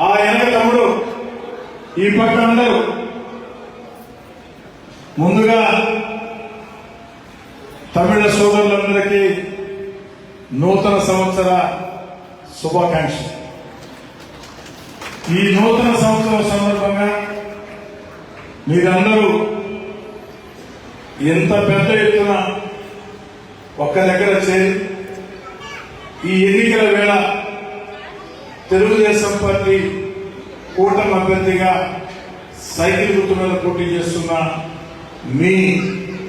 ఆ వెనక తమ్ముడు, ఈ పక్క అందరూ. ముందుగా తమిళ సోదరులందరికీ నూతన సంవత్సర శుభాకాంక్షలు. ఈ నూతన సంవత్సరం సందర్భంగా మీరందరూ ఎంత పెద్ద ఎత్తున ఒక్క దగ్గర చేరి ఈ ఎన్నికల వేళ తెలుగుదేశం పార్టీ కూటమి అభ్యర్థిగా సైకిల్ గుర్తు మీద పోటీ చేస్తున్న మీ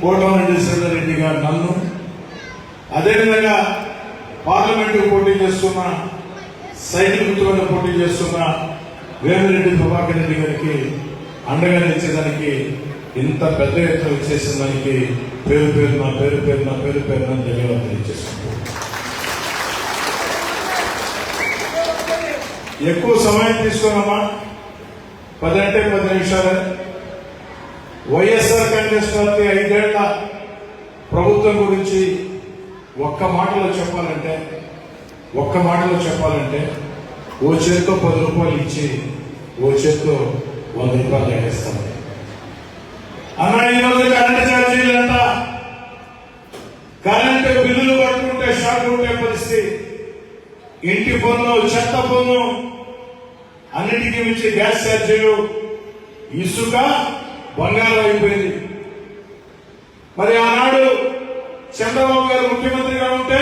కోటమిరెడ్డి శ్రీధర్రెడ్డి గారు నన్ను, అదేవిధంగా పార్లమెంటు పోటీ చేస్తున్న సైకిల్ గుర్తు మీద పోటీ చేస్తున్న వేమిరెడ్డి ప్రభాకర్ రెడ్డి గారికి అండగా నిలిచేదానికి ఇంత పెద్ద ఎత్తున చేసిన దానికి పేరు పేరున ధన్యవాదాలు తెలియజేసుకుంటూ ఎక్కువ సమయం తీసుకున్నామా, 10 అంటే 10 నిమిషాలే. వైఎస్ఆర్ కాంగ్రెస్ పార్టీ 5 ఏళ్ల ప్రభుత్వం గురించి ఒక్క మాటలో చెప్పాలంటే ఓ చేత్తో 10 రూపాయలు ఇచ్చి ఓ చేత్తో 100 రూపాయలు ఎగేస్తాను. అన్న ఈరోజు కరెంటు ఛార్జీలంట, కరెంటు బిల్లులు పట్టుకుంటే షాక్ ఉండే పరిస్థితి, ఇంటి పన్ను, చెత్త పన్ను, అన్నిటికీ మించి గ్యాస్ ఛార్జీలు, ఇసుక బంగారం అయిపోయింది. మరి ఆనాడు చంద్రబాబు గారు ముఖ్యమంత్రిగా ఉంటే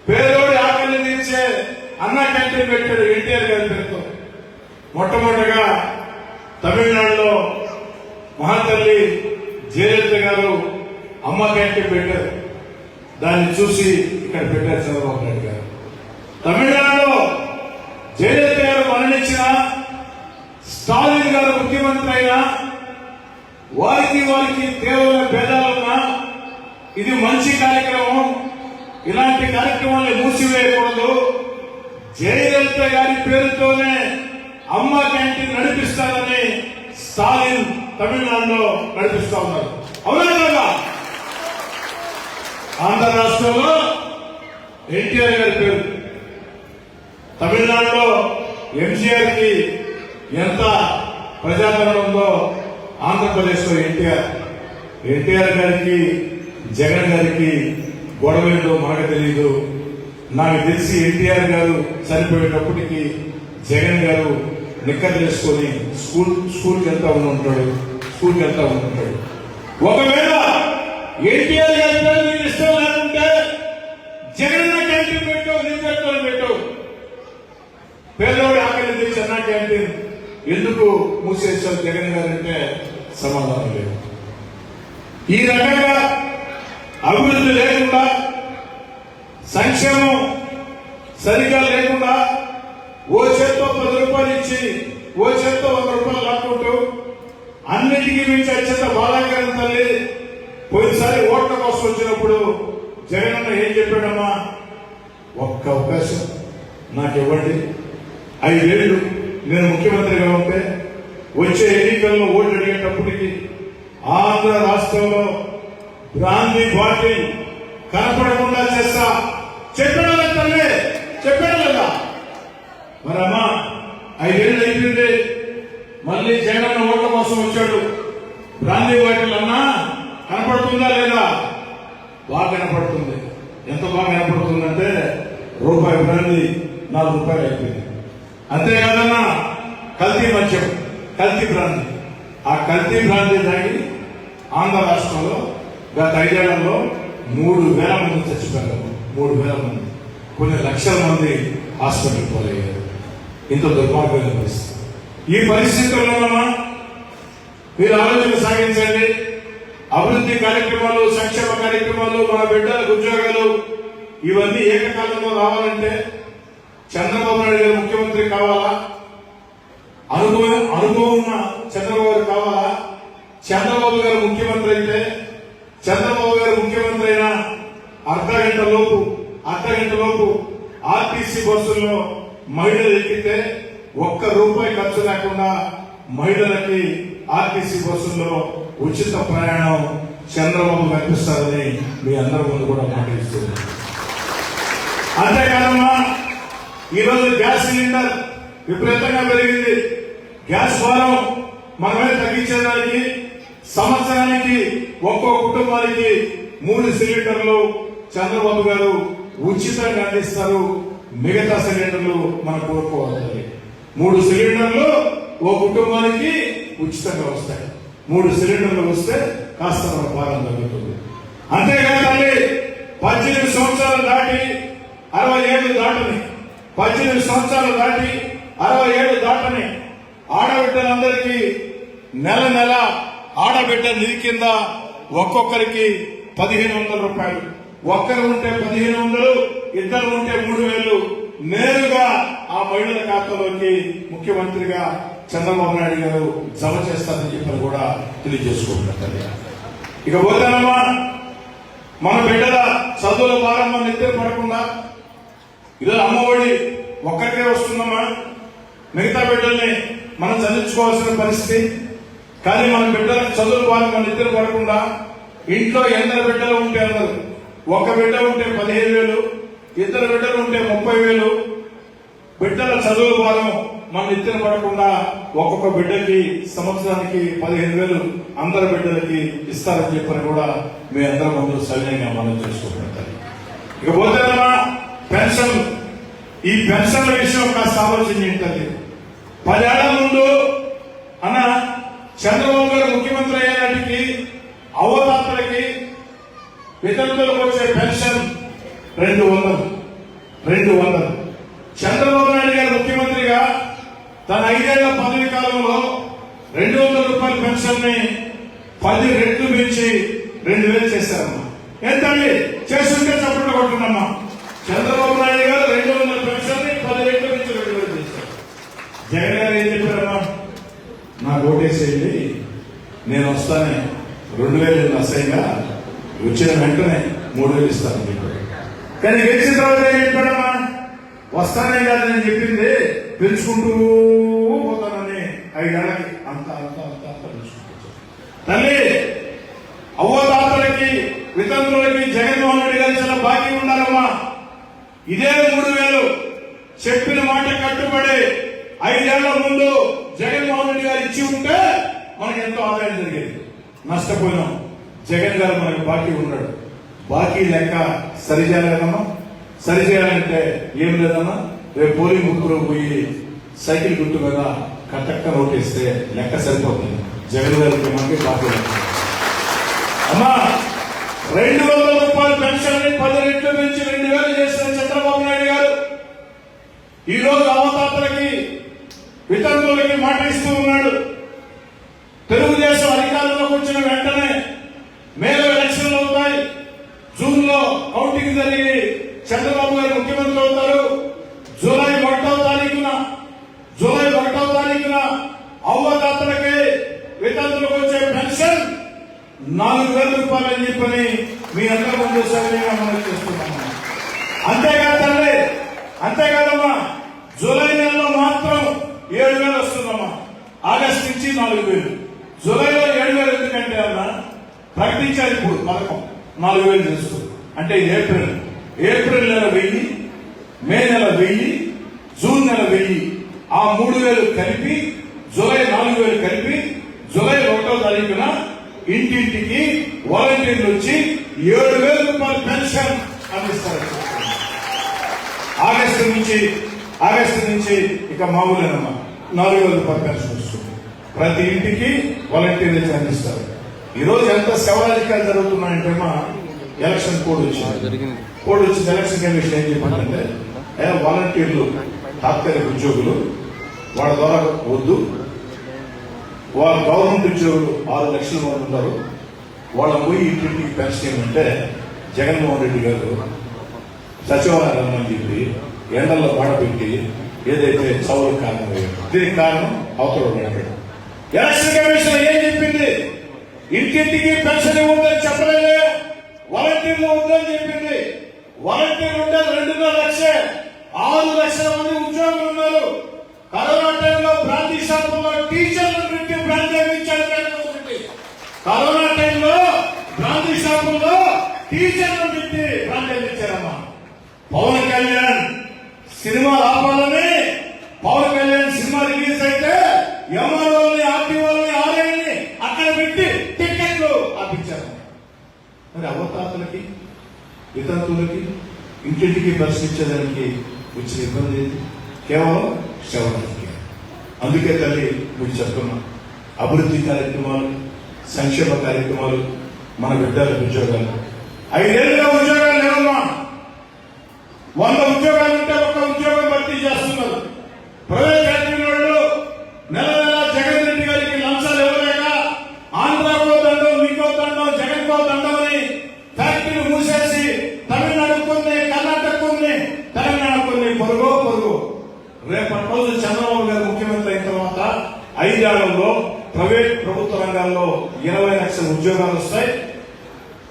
పేదోడి ఆకలిని తీర్చే అన్న క్యాంటీన్ పెట్టాడు ఎన్టీఆర్ గారి పేరుతో. మొట్టమొదటిగా తమిళనాడులో మహాతల్లి జయలలిత గారు అమ్మ క్యాంటీన్ పెట్టారు. దాన్ని చూసి ఇక్కడ పెట్టారు చంద్రబాబు నాయుడు గారు. తమిళనాడులో జయలలిత గారు మరణించిన, స్టాలిన్ గారు ముఖ్యమంత్రి అయినా, వారికి తీవ్రమైన భేదాలున్నా ఇది మంచి కార్యక్రమం, ఇలాంటి కార్యక్రమాన్ని మూసివేయకూడదు, జయలలిత గారి పేరుతోనే అమ్మ క్యాంటీన్ నడిపిస్తారని స్టాలిన్ తమిళనాడులో నడిపిస్తా ఉన్నారు. అవునా కదా? ఆంధ్ర రాష్ట్రంలో ఎన్టీఆర్ గారి పేరు, తమిళనాడులో ఎంజీఆర్ కి ఎంత ప్రజాదరణ ఉందో ఆంధ్రప్రదేశ్ లో ఎన్టీఆర్ గారికి జగన్ గారికి గొడవ ఏంటో మనకు తెలియదు. నాకు తెలిసి ఎన్టీఆర్ గారు చనిపోయేటప్పటికి జగన్ గారు నిక్కర్లు వేసుకొని స్కూల్కి వెళ్తా ఉంటాడు. ఒకవేళ ఎన్టీఆర్ గారి పేరు నీకు ఇష్టం లేకుంటే జగన్ క్యాంటీన్ పెట్టు, పేదవాడి ఆకలి తెచ్చి అన్న క్యాంటీన్ ఎందుకు మూసేసారు జగన్ గారు అంటే సమాధానం లేదు. ఈ రకంగా అభివృద్ధి లేకుండా, సంక్షేమం సరిగా లేకుండా ఓ చేత్తో 10 రూపాయలు ఇచ్చి ఓ చేత్తో 100 రూపాయలు లాక్కుంటూ అన్నిటికీ మించి అత్యంత బాధాకరం తల్లి. పోయినసారి ఓట్ల కోసం వచ్చినప్పుడు జగనన్న ఏం చెప్పాడమ్మా, ఒక్క అవకాశం నాకు ఇవ్వండి, 5 ఏళ్లు నేను ముఖ్యమంత్రిగా ఉంటే వచ్చే ఎన్నికల్లో ఓట్లు అడిగేటప్పటికి ఆంధ్ర రాష్ట్రంలో బ్రాందీ బాటిల్ కనపడకుండా చేస్తా చెప్పాడు తల్లి, చెప్పాడు కదా. మరి అమ్మా 5 ఏళ్ళు అయిపోయింది, మళ్ళీ జగనన్న ఓట్ల కోసం వచ్చాడు. బ్రాందీ బాటిల్ అన్నా కనపడుతుందా లేదా? బాగా కనపడుతుంది. ఎంత బాగా కనపడుతుందంటే రూపాయి బ్రాందీ 4 రూపాయలు అయిపోయింది. అంతేకాదన్నా కల్తీ మద్యం, కల్తీ బ్రాందీ, ఆ కల్తీ బ్రాందీ తాగి ఆంధ్ర రాష్ట్రంలో గత 5 ఏళ్లలో 3,000 మంది చచ్చిపోయారు. 3,000 మంది, కొన్ని లక్షల మంది హాస్పిటల్ పోలయ్యారు. ఇంత దుర్మార్గమైన పరిస్థితి. ఈ పరిస్థితుల్లో మీరు ఆలోచన సాగించండి. అభివృద్ధి కార్యక్రమాలు, సంక్షేమ కార్యక్రమాలు, మన బిడ్డలకు ఉద్యోగాలు ఇవన్నీ ఏకకాలంలో రావాలంటే చంద్రబాబు నాయుడు గారు ముఖ్యమంత్రి కావాలా? అనుభవం ఉన్న చంద్రబాబు గారు కావాలా? చంద్రబాబు గారు ముఖ్యమంత్రి అయితే, చంద్రబాబు గారు ముఖ్యమంత్రి అయిన అర్ధగంట లోపు ఆర్టీసీ బస్సుల్లో మహిళలు ఎక్కితే ₹1 ఖర్చు లేకుండా మహిళలకి ఆర్టీసీ బస్సుల్లో ఉచిత ప్రయాణం చంద్రబాబు కల్పిస్తారని మీ అందరి ముందు కూడా మాట్లాడుతుంది. అంతేకాదమ్మా, ఈరోజు గ్యాస్ సిలిండర్ విపరీతంగా పెరిగింది. గ్యాస్ భారం మనమే తగ్గించేదానికి సంవత్సరానికి ఒక్కో కుటుంబానికి 3 సిలిండర్లు చంద్రబాబు గారు ఉచితంగా అందిస్తారు. మిగతా సిలిండర్లు మనం కోరుకోవాలి. 3 సిలిండర్లు ఓ కుటుంబానికి ఉచితంగా వస్తాయి. 3 సిలిండర్లు వస్తే కాస్త మన భారం తగ్గుతుంది. అంతేకాదండి, 18 సంవత్సరాలు దాటి 60 ఏళ్ళు దాటని 18 సంవత్సరాలు దాటి 60 ఏళ్ళు దాటని ఆడబిడ్డలందరికీ నెల నెల ఆడబిడ్డ నిధి కింద ఒక్కొక్కరికి 1500 రూపాయలు. ఒక్కరు ఉంటే 1500, ఇద్దరు ఉంటే 3000 నేరుగా ఆ మహిళల ఖాతాలోకి ముఖ్యమంత్రిగా చంద్రబాబు నాయుడు గారు జమ చేస్తారని చెప్పని కూడా తెలియజేసుకుంటారు. ఇక పోతానమ్మా, మన బిడ్డల చదువుల భారం మన ఎత్తే పడకుండా ఈరోజు అమ్మఒడి ఒక్కరికే వస్తుందమ్మా. మిగతా బిడ్డల్ని మనం చదివించుకోవాల్సిన పరిస్థితి. కానీ మన బిడ్డల చదువుల భారం మన ఎత్తే పడకుండా ఇంట్లో ఎందరు బిడ్డలు ఉంటే అందరు, ఒక బిడ్డ ఉంటే 15,000, ఇద్దరు బిడ్డలు ఉంటే 30,000. బిడ్డల చదువుల భారం మన ఎత్తిన పడకుండా ఒక్కొక్క బిడ్డకి సంవత్సరానికి 15,000 అందరి బిడ్డలకి ఇస్తారని చెప్పని కూడా మీ అందరి ముందు సవినయంగా మనం చేసుకుంటారు. ఇక పోతేనమ్మా పెన్షన్, ఈ పెన్షన్ల విషయం కాస్త ఆలోచన ఏంటంటే 10 ఏళ్ల ముందు అన్న చంద్రబాబు గారు ముఖ్యమంత్రి అయ్యేనాటికి అవతాతలకి వితంతులకు వచ్చే పెన్షన్ 200. చంద్రబాబు నాయుడు గారు ముఖ్యమంత్రిగా తన 5 ఏళ్ల పదవి కాలంలో 200 రూపాయల పెన్షన్ ని 10 రెట్లు పెంచి 2,000 చేశారమ్మా. ఎంతండి చేస్తుంటే చప్పుడు కొట్టున్నామ్మా. చంద్రబాబు నాయుడు గారు 200 పెన్షన్ ని 10 రెట్లు పెంచి 2,000 చేశారు. జగన్ గారు ఏం చెప్పారమ్మా, నాకు ఓటేసేయండి, నేను వస్తానే 2,000 అసహ్యంగా వచ్చిన వెంటనే 3,000 ఇస్తానని చెప్పాడు. కానీ గెలిచిన తర్వాత ఏం చెప్పాడమ్మా, వస్తానే కాదు నేను చెప్పింది పెంచుకుంటూ పోతానని 5 ఏళ్ళకి అంత పెంచుకుంటూ. తల్లి అవ్వదాతలకి వితంతులకి జగన్మోహన్ రెడ్డి గారు చాలా బాకీ ఉండాలమ్మా. ఇదే 3,000 చెప్పిన మాట కట్టుబడి 5 ఏళ్ల ముందు జగన్మోహన్ రెడ్డి గారు ఇచ్చి ఉంటే మనకి ఎంతో ఆదాయం జరిగేది. నష్టపోయినాం. జగన్ గారు మనకు బాకీ ఉన్నాడు. బాకీ లెక్క సరిచేయాలి కదమ్మా. సరిచేయాలంటే ఏం లేదమ్మా, రేపు పోలింగ్ ముగ్గురు పోయి సైకిల్ గుర్తు మీద కట్టక్క నోటేస్తే లెక్క సరిపోతుంది. జగన్ గారికి మనకి బాకీ అమ్మా. 200 రూపాయల పెన్షన్ ని 10 రెట్లు పెంచి 2,000 చేసిన చంద్రబాబు నాయుడు గారు ఈ రోజు అవతాతలకి వితంతులకి మాట ఇస్తూ ఉన్నాడు. తెలుగుదేశం అధికారంలోకి వచ్చిన వెంటనే మేలో ఎలక్షన్లు అవుతాయి, జూన్ లో కౌంటింగ్ జరిగి చంద్రబాబు గారు ముఖ్యమంత్రి అవుతారు. జూలై 1వ తారీఖున అవ్వదాతలకి వితంతులకు వచ్చే పెన్షన్ 4,000 రూపాయలు అని చెప్పని మీ అందరి ముందు సౌకర్యంగా మనం చేస్తున్నాము. అంతేకాదండి, అంతేకాదమ్మా, జూలై నెలలో మాత్రం 7,000 వస్తుందమ్మా. ఆగస్టు నుంచి 4,000. జూలైలో 7,000 ఎందుకంటే అన్నా ప్రకటించారు ఇప్పుడు పథకం 4,000 చేస్తుంది. అంటే ఏప్రిల్ నెల 1000, మే నెల 1000, జూన్ నెల 1000, ఆ 3,000 కలిపి జూలై 4,000 కలిపి జూలై 1వ తారీఖున ఇంటింటికి వాలంటీర్లు వచ్చి 7,000 రూపాయల పెన్షన్ అందిస్తారు. ఆగస్టు నుంచి ఇక మామూలేనమ్మా 4,000 రూపాయల పెన్షన్ వస్తుంది. ప్రతి ఇంటికి వాలంటీర్లు వచ్చి అందిస్తారు. ఈ రోజు ఎంత శవరాజకీయాలు జరుగుతున్నాయంటే ఎలక్షన్ కోడ్ వచ్చింది. ఎలక్షన్ కమిషన్ ఏం చెప్పారంటే వాలంటీర్లు తాత్కాలిక ఉద్యోగులు వాళ్ళ ద్వారా వద్దు, వాళ్ళ గవర్నమెంట్ ఉద్యోగులు 6 లక్షల మంది ఉంటారు, వాళ్ళ పోయి ఇంటింటికి పెన్షన్ ఏమంటే జగన్మోహన్ రెడ్డి గారు సచివాలయం అని చెప్పి ఎండల్లో బాడపెట్టి ఏదైతే చౌలకు కారణమయ్యాడు. దీనికి కారణం అవతల పెట్టాడు. ఎలక్షన్ కమిషన్ ఏం చెప్పింది, ఇంటింటికి పెన్షన్ ఇవ్వద్దని చెప్పలేదు, వాలంటీర్లు ఉందని చెప్పింది. వాలంటీర్లు ఉంటే 2.5 లక్షలే, 6 లక్షల మంది ఉద్యోగులు ఉన్నారు. కరోనా టైంలో బ్రాంతి షాపుల్లో టీచర్లు పెట్టి బ్రాంతి ఇచ్చారు. కరోనా టైంలో బ్రాంతి షాపుల్లో టీచర్లు పెట్టి బ్రాంతి ఇచ్చారమ్మా. పవన్ కళ్యాణ్ సినిమా ఆపాలని పవన్ కళ్యాణ్ వితంతువులకి ఇంటింటికి పరిశీలించడానికి వచ్చిన ఇబ్బంది ఏంటి? కేవలం శవరాజకీయం. అందుకే తల్లి మీరు చెప్తున్నాం, అభివృద్ధి కార్యక్రమాలు, సంక్షేమ కార్యక్రమాలు, మన బిడ్డల ఉద్యోగాలు. 5 ఏళ్ళుగా ఉద్యోగాలు లేవమ్మా. 100 ఉద్యోగాలు ఉంటే 1 ఉద్యోగం భర్తీ చేస్తున్నారు. ప్రైవేట్ ఫ్యాక్టరీ వాళ్ళు నెల నెల జగన్ రెడ్డి గారికి లంచాలు ఇవ్వలేక ఆంధ్రాకో దండం, మీకో దండం, జగన్కో దండం అని ఫ్యాక్టరీలు మూసేసి తమిళనాడు కొన్ని, కర్ణాటక కొన్ని, తెలంగాణ కొన్ని పొరుగు. రేపటి రోజు చంద్రబాబు గారు ముఖ్యమంత్రి అయిన తర్వాత 5 ఏళ్లలో ప్రైవేట్ ప్రభుత్వ రంగాల్లో 20 లక్షల ఉద్యోగాలు వస్తాయి.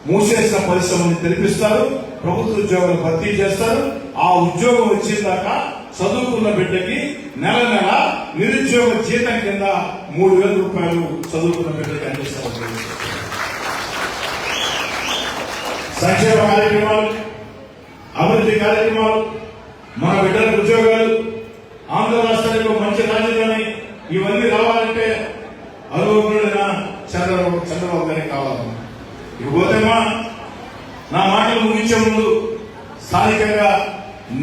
మూసేసిన పరిశ్రమని తెరిపిస్తారు, ప్రభుత్వ ఉద్యోగాలు భర్తీ చేస్తారు. ఆ ఉద్యోగం వచ్చిందాకా చదువుకున్న బిడ్డకి నెల నెల నిరుద్యోగ జీతం కింద 3,000 రూపాయలు చదువుకున్న బిడ్డకి అందిస్తారు. సంక్షేమ కార్యక్రమాలు, అభివృద్ధి కార్యక్రమాలు, మన బిడ్డల ఉద్యోగాలు, ఆంధ్ర రాష్ట్రానికి మంచి రాజధాని, ఇవన్నీ రావాలంటే అనుభవజ్ఞుడైన చంద్రబాబు గారికి కావాలమ్మా. ఇకపోతేమా నా మాటలు ముగించే ముందు స్థానికంగా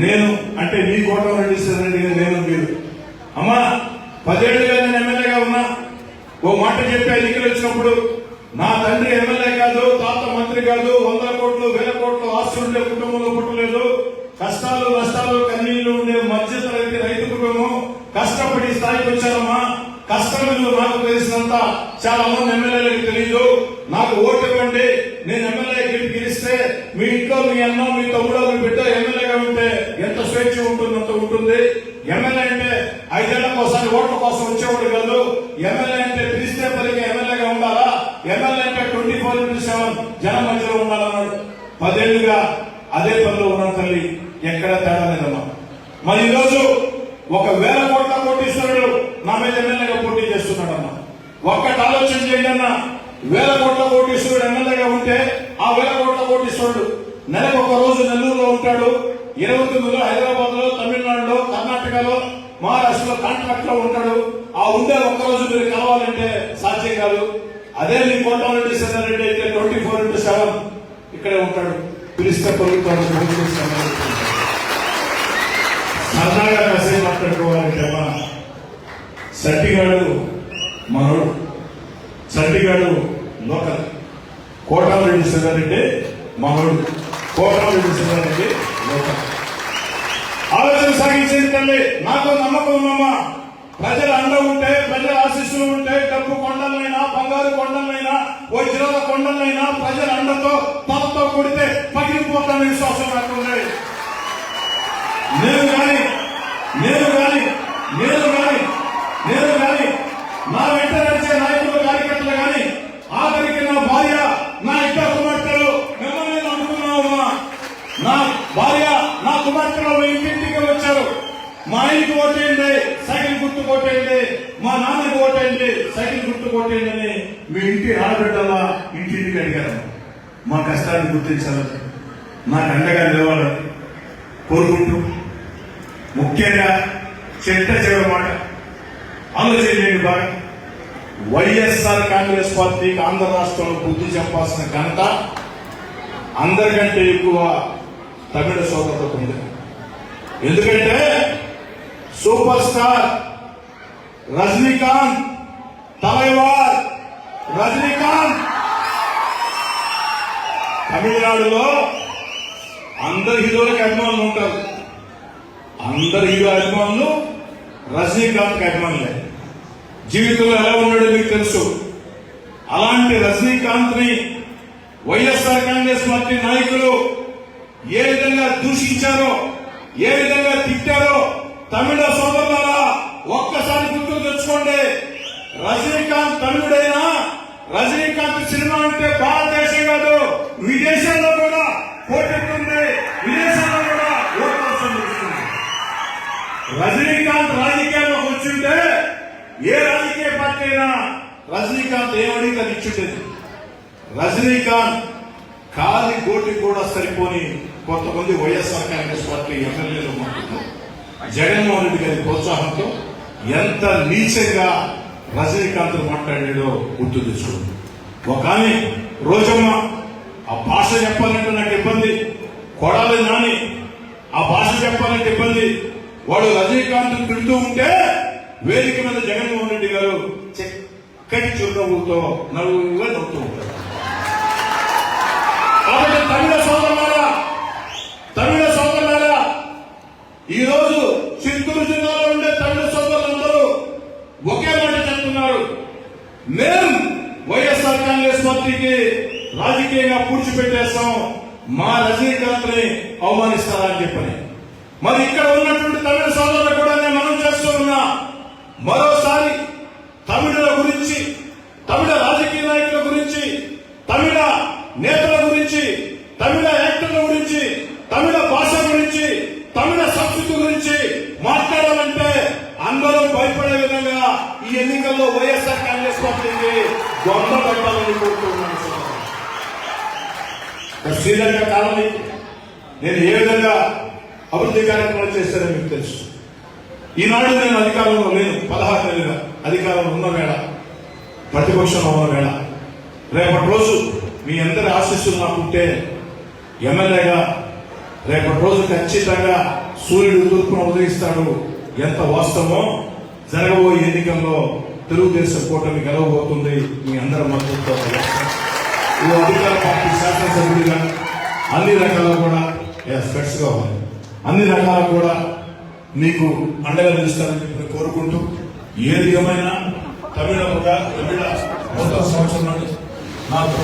నేను అంటే మీ కోటమిరెడ్డి శ్రీధర్ గారు, నేను మీరు అమ్మా 10 ఏళ్లుగా నేను ఎమ్మెల్యేగా ఉన్నా. ఓ మాట చెప్పి ఎన్నికలు వచ్చినప్పుడు నా తండ్రి ఎమ్మెల్యే కాదు, తాత మంత్రి కాదు, 100 కోట్లు 1000 కోట్లు ఆస్తులుండే కుటుంబంలో పుట్టలేదు. కష్టాలు నష్టాలు కన్నీళ్లు ఉండే మధ్యతరగతి రైతు కుటుంబం, కష్టపడి స్థాయికి వచ్చారమ్మా. కష్టం విలువ నాకు తెలిసినంత చాలా మంది ఎమ్మెల్యేలకు తెలియదు. నాకు ఓటు ఇవ్వండి, నేను ఎమ్మెల్యే గెలిస్తే మీ ఇంట్లో మీ అన్న, మీ తమ్ముడు, మీ బిడ్డ ఎమ్మెల్యేగా ఉంటే ఎంత స్వేచ్ఛ ఉంటుందంత ఉంటుంది. ఎమ్మెల్యే అంటే 5 ఏళ్లకు ఒకసారి ఓట్ల కోసం వచ్చేవాడు కాదు. ఎమ్మెల్యే అంటే పిలిస్తే పలికి ఎమ్మెల్యేగా ఉండాలా, ఎమ్మెల్యే అంటే 24/7 జనం మధ్యలో ఉండాలన్నాడు. 10 ఏళ్లుగా అదే పనిలో ఉన్న తల్లి, ఎక్కడ తేడా లేదమ్మా. మరి ఈరోజు 1,000 కోట్ల కోటీశ్వరుడు నా మీద ఎమ్మెల్యేగా పోటీ చేస్తున్నాడమ్మా. ఒక్కటి ఆలోచన చేయండి అన్న, 1000 కోట్ల కోటీశ్వరుడు ఎమ్మెల్యేగా ఉంటే ఆ 1000 కోట్ల కోటీశ్వరుడు నెలకు 1 రోజు నెల్లూరులో ఉంటాడు, 29లో హైదరాబాద్ లో, తమిళనాడులో, కర్ణాటకలో, మహారాష్ట్రలో కాంట్రాక్ట్ లో ఉంటాడు. ఆ ఉండే 1 రోజు మీరు కలవాలంటే సాధ్యం కాదు. అదే మీ కోటమిరెడ్డి శ్రీధర్ రెడ్డి అయితే 24/7 ఇక్కడే ఉంటాడు. పిలిస్తే పలుకుతాడు, సరదాగా కాసేపు మాట్లాడుకోవాలంటే అమ్మా, సట్టిగాడు మనోడు, సట్టిగాడు లోకల్, కోటమిరెడ్డి శ్రీధర్ రెడ్డి మనోడు, కోటమిరెడ్డి శ్రీధర్ రెడ్డి లోకల్. ఆలోచన సాగించేది తల్లి, నాకు నమ్మకం ఉందమ్మా. ప్రజల అండ ఉంటే, ప్రజల ఆశీస్సులు ఉంటే, డబ్బు కొండలైనా, బంగారు కొండలైనా, వజ్రాల కొండలైనా ప్రజల అండతో తలతో కొడితే పగిలిపోతానని విశ్వాసం నాకుంది. నేను గాని నా వెంట నడిచే నాయకులు, కార్యకర్తలు గాని, ఆఖరికి నా భార్య, నా ఇద్దరు కుమార్తెలు మిమ్మల్ని నమ్ముకున్నావమ్మా. నా భార్య, నా కుమార్తెలు మీ ఇంటింటికి వచ్చారు. మా ఆయనకి ఓటేయండి, సైకిల్ గుర్తు కొట్టేయండి, మా నాన్నకి ఓటేయండి, సైకిల్ గుర్తు కొట్టేయండి అని మీ ఇంటి ఆడబిడ్డల్లా ఇంటింటికి అడిగారు. మా కష్టాన్ని గుర్తించాలని, నాకు అండగా నిలవాలని కోరుకుంటూ, ముఖ్యంగా చివరి మాట ఆలోచించండి బాగా. వైఎస్ఆర్ కాంగ్రెస్ పార్టీకి ఆంధ్ర రాష్ట్రంలో బుద్ధి చెప్పాల్సిన ఘనత అందరికంటే ఎక్కువ తమిళ సోదరులకు ఉంది. ఎందుకంటే సూపర్ స్టార్ రజనీకాంత్, తలైవార్ రజనీకాంత్ తమిళనాడులో అందరు హీరోలకి అభిమానులు ఉంటారు. అందరు హీరో అభిమానులు రజనీకాంత్ అభిమానులే. జీవితంలో ఎలా ఉన్నాడో మీకు తెలుసు. అలాంటి రజనీకాంత్ ని వైఎస్ఆర్ కాంగ్రెస్ పార్టీ నాయకులు ఏ విధంగా దూషించారో, ఏ విధంగా తిట్టారో తమిళ సోదరులారా ఒక్కసారి గుర్తు తెచ్చుకోండి. రజనీకాంత్ తమిళుడైనా, రజనీకాంత్ సినిమా అంటే భారతదేశం కాదు, విదేశాల్లో కూడా పోటెత్తుంది, విదేశాల్లో కూడా ఓట్ల వస్తుంది. రజనీకాంత్ రాజకీయాల్లోకి వచ్చింటే ఏ రాజకీయ పార్టీ అయినా రజనీకాంత్ ఏమడిగితే అది ఇచ్చుండేది. రజనీకాంత్ కాలి కోటి కూడా సరిపోని కొంతమంది వైఎస్ఆర్ కాంగ్రెస్ పార్టీ ఎమ్మెల్యేలు మాట్లాడుతూ జగన్మోహన్ రెడ్డి గారి ప్రోత్సాహంతో ఎంత నీచంగా రజనీకాంత్ మాట్లాడాడో గుర్తు తెచ్చుకోండి. ఒక ఆమె రోజమ్మ, ఆ భాష చెప్పాలంటే నాకు ఇబ్బంది, చెప్పాలంటే ఇబ్బంది. వాడు రజనీకాంత్ తిడుతూ ఉంటే వేదిక మీద జగన్మోహన్ రెడ్డి గారు చక్కటి చిరునవ్వుతో నలుగురుగా నవ్వుతూ ఉంటారు. కాబట్టి తమిళ సోదరులారా ఈ రోజు చిత్తూరు జిల్లాలో ఉండే తమిళ సోదరులందరూ ఒకే మాట చెప్తున్నారు, మేము వైఎస్ఆర్ కాంగ్రెస్ పార్టీకి రాజకీయంగా పూడ్చిపెట్టేస్తాం, మా రజనీకాంత్ ని అవమానిస్తారా అని చెప్పని. మరి ఇక్కడ ఉన్నటువంటి తమిళ సోదరులు కూడా నేను మనం చేస్తూ ఉన్నా, మరోసారి తమిళుల గురించి, తమిళ రాజకీయ నాయకుల గురించి, తమిళ నేతల గురించి, తమిళ యాక్టర్ల గురించి, తమిళ భాష గురించి, తమిళ సంస్కృతి గురించి మాట్లాడాలంటే అందరూ భయపడే విధంగా ఈ ఎన్నికల్లో వైఎస్ఆర్ కాంగ్రెస్ పార్టీకి దొంగ పెట్టాలని కోరుతున్నాను. శ్రీలంక కాలనీ నేను ఏ విధంగా అభివృద్ధి కార్యక్రమాలు చేస్తారని మీకు తెలుసు. ఈనాడు నేను అధికారంలో లేను, 16 నెలలుగా అధికారంలో ఉన్న వేళ, ప్రతిపక్షంలో ఉన్న వేళ, రేపటి రోజు మీ అందరి ఆశీస్సులు నాకుంటే ఎమ్మెల్యేగా రేపటి రోజు ఖచ్చితంగా సూర్యుడు తూర్పును ఉదయిస్తాడు. ఎంత వాస్తవమో జరగబోయే ఎన్నికల్లో తెలుగుదేశం కూటమి గెలవబోతుంది మీ అందరి మద్దతుతో. ఓ అధికార పార్టీ శాసనసభ్యుడిగా అన్ని రకాల కూడా స్పెట్స్ గా ఉన్నాయి, అన్ని రకాల కూడా మీకు అండగా నిలుస్తారని చెప్పి కోరుకుంటూ, ఏది ఏమైనా తమిళ నూతన సంవత్సరం నాకు